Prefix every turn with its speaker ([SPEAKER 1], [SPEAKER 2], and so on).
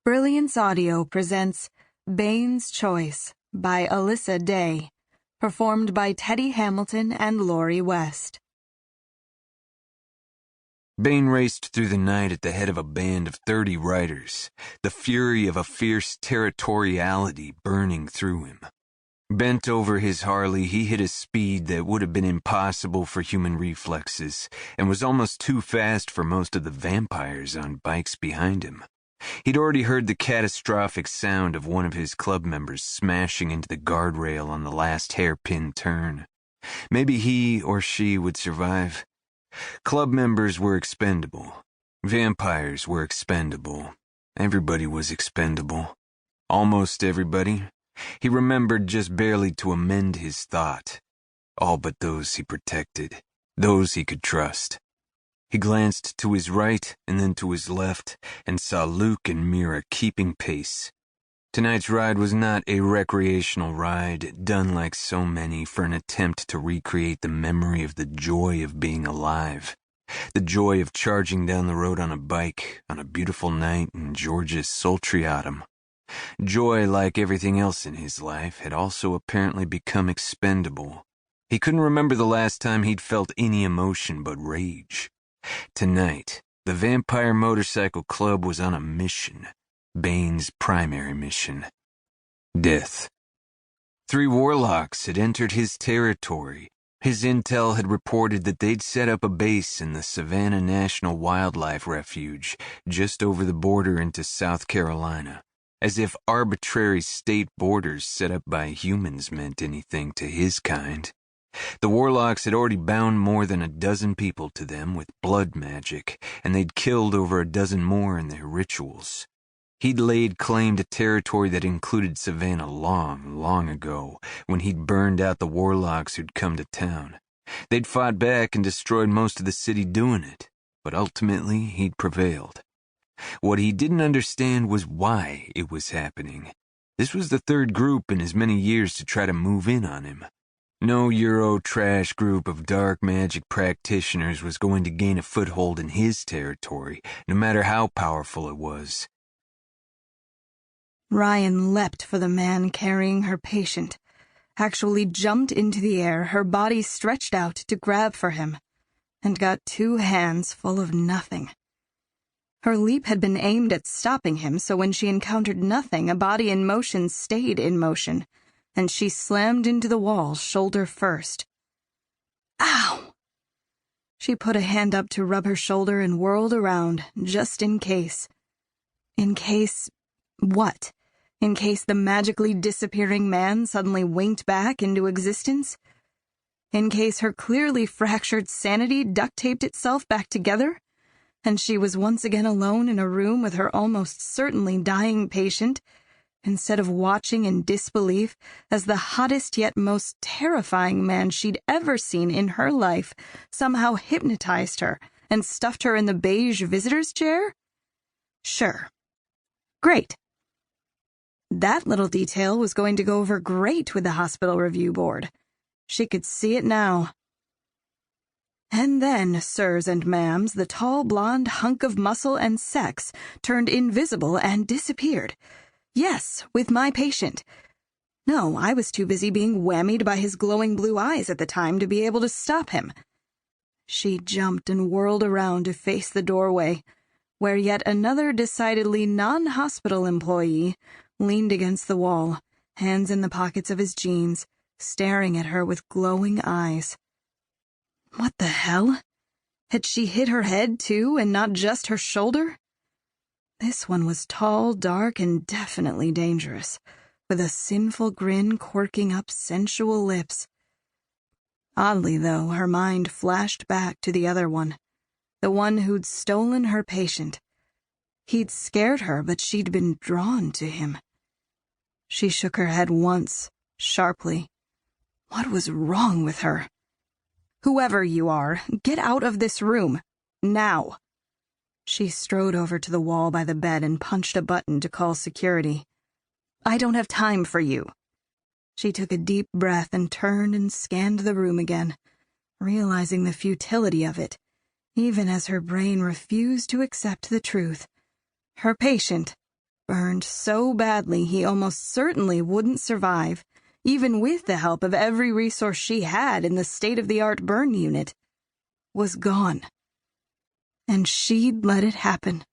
[SPEAKER 1] Brilliance Audio presents Bane's Choice by Alyssa Day, performed by Teddy Hamilton and Lori West.
[SPEAKER 2] Bane raced through the night at the head of a band of 30 riders, the fury of a fierce territoriality burning through him. Bent over his Harley, he hit a speed that would have been impossible for human reflexes, and was almost too fast for most of the vampires on bikes behind him. He'd already heard the catastrophic sound of one of his club members smashing into the guardrail on the last hairpin turn. Maybe he or she would survive. Club members were expendable. Vampires were expendable. Everybody was expendable. Almost everybody. He remembered just barely to amend his thought. All but those he protected. Those he could trust. He glanced to his right and then to his left and saw Luke and Mira keeping pace. Tonight's ride was not a recreational ride, done like so many for an attempt to recreate the memory of the joy of being alive. The joy of charging down the road on a bike on a beautiful night in Georgia's sultry autumn. Joy, like everything else in his life, had also apparently become expendable. He couldn't remember the last time he'd felt any emotion but rage. Tonight, the Vampire Motorcycle Club was on a mission. Bane's primary mission. Death. 3 warlocks had entered his territory. His intel had reported that they'd set up a base in the Savannah National Wildlife Refuge, just over the border into South Carolina, as if arbitrary state borders set up by humans meant anything to his kind. The warlocks had already bound more than a dozen people to them with blood magic, and they'd killed over a dozen more in their rituals. He'd laid claim to territory that included Savannah long, long ago, when he'd burned out the warlocks who'd come to town. They'd fought back and destroyed most of the city doing it, but ultimately he'd prevailed. What he didn't understand was why it was happening. This was the 3rd group in as many years to try to move in on him. No Euro trash group of dark magic practitioners was going to gain a foothold in his territory, no matter how powerful it was.
[SPEAKER 1] Ryan leapt for the man carrying her patient, actually jumped into the air, her body stretched out to grab for him, and got 2 hands full of nothing. Her leap had been aimed at stopping him, so when she encountered nothing, a body in motion stayed in motion, and she slammed into the wall, shoulder first. Ow! She put a hand up to rub her shoulder and whirled around, just in case. In case... what? In case the magically disappearing man suddenly winked back into existence? In case her clearly fractured sanity duct-taped itself back together, and she was once again alone in a room with her almost certainly dying patient, instead of watching in disbelief as the hottest yet most terrifying man she'd ever seen in her life somehow hypnotized her and stuffed her in the beige visitor's chair? Sure. Great. That little detail was going to go over great with the hospital review board. She could see it now. And then, sirs and ma'ams, the tall blonde hunk of muscle and sex turned invisible and disappeared. Yes, with my patient. No, I was too busy being whammied by his glowing blue eyes at the time to be able to stop him. She jumped and whirled around to face the doorway, where yet another decidedly non-hospital employee leaned against the wall, hands in the pockets of his jeans, staring at her with glowing eyes. What the hell? Had she hit her head, too, and not just her shoulder? This one was tall, dark, and definitely dangerous, with a sinful grin quirking up sensual lips. Oddly, though, her mind flashed back to the other one, the one who'd stolen her patient. He'd scared her, but she'd been drawn to him. She shook her head once, sharply. What was wrong with her? Whoever you are, get out of this room. Now. She strode over to the wall by the bed and punched a button to call security. I don't have time for you. She took a deep breath and turned and scanned the room again, realizing the futility of it, even as her brain refused to accept the truth. Her patient, burned so badly he almost certainly wouldn't survive, even with the help of every resource she had in the state-of-the-art burn unit, was gone. And she'd let it happen.